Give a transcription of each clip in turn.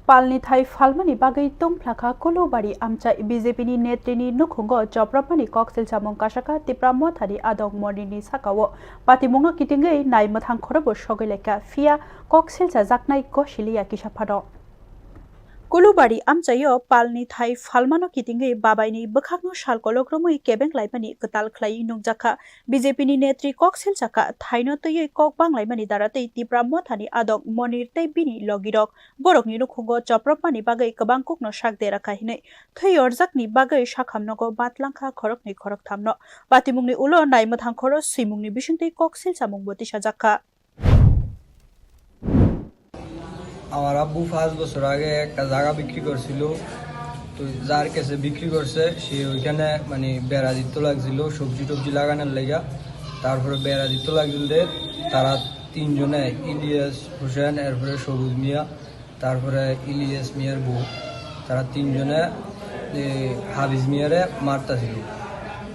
Palni Thai Falmani Bagai tungphwlakha Kulubari amcha BJP ni netrini nukhungo joprapani koksil chamong kasaka Tripura thani adong mornini sakawo patimungno kitingai nai mathang khorobo sogaileka fia koksil cha jaknai ko silia kisaphado Kulubari amchayo Palni Thai Falmano kitingai babaini bakhakno salkologromui kebenglaimani ketal khlai nungjakha BJP ni netri koksil chaka thaino toyoi Kwbangkuk daratei Tripura thani adong monir tei bini logirok borokni nukhungo joprapani bagai Kwbangkuk no sakderaui hinai thyorjakni bagai Sakhamnogo batlangkha khorokni khorok thamno patimungni ulo naimathang khoro simungni bisingtei koksil chamung boti sajakha আমার আব্বু 5 বছর আগে একটা জায়গা বিক্রি করছিল তো যার কাছে বিক্রি করছে সে ওইখানে মানে বেড়া দিতে লাগছিল সবজি টবজি লাগানোর লাগা তারপরে বেড়া দিতে লাগছিল তারা তিনজনে ইলিয়াস হোসেন এরপরে সবুজ মিয়া তারপরে ইলিয়াস মিয়ার বউ তারা তিনজনে হাবিজ মিয়ারে মারতাছিল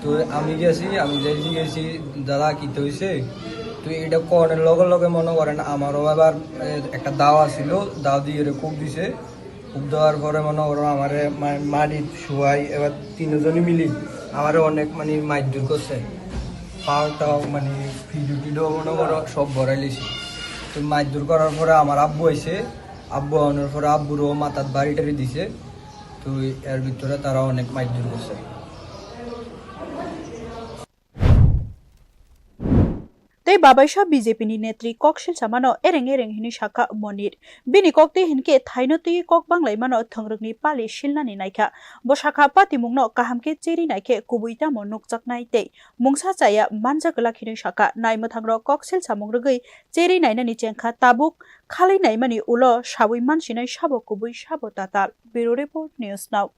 তো আমি গেছি দাদা কিতে হইছে তো এটা করার লগে লগে মনে করেন আমারও আবার একটা দাওয়া ছিল দাও দিয়ে খুব দিছে খুব দেওয়ার পরে মনে করো আমার মাটির শোয়াই এবার তিনজনই মিলি আমারও অনেক মানে মারধর করছে পাওটাও মানে ফিডু টিডো মনে করো সব ভরাই লিছি তো মারধর করার পরে আমার আব্বু আইছে আব্বু আনার পরে আব্বুরও মাথার বাড়ি টাড়ি দিছে তো এর ভিতরে তারা অনেক মারধর করছে Tei babaisha BJP ni netri koksil chamano ereng hini shaka monir bini kokte hinke thaino tui Kwbangkuk mano thongrokni pali silnani naikha bo shaka patimungno kahamke cheri naikhe kubuita mo nukjaknai tei mungsa chaya manjakla khini shaka naimathangrok koksil chamung rogoi cheri nainani chengkha tabuk khalai naimani ulo sabui mansinai sabo kubui sabo tatal Bureau Report News Now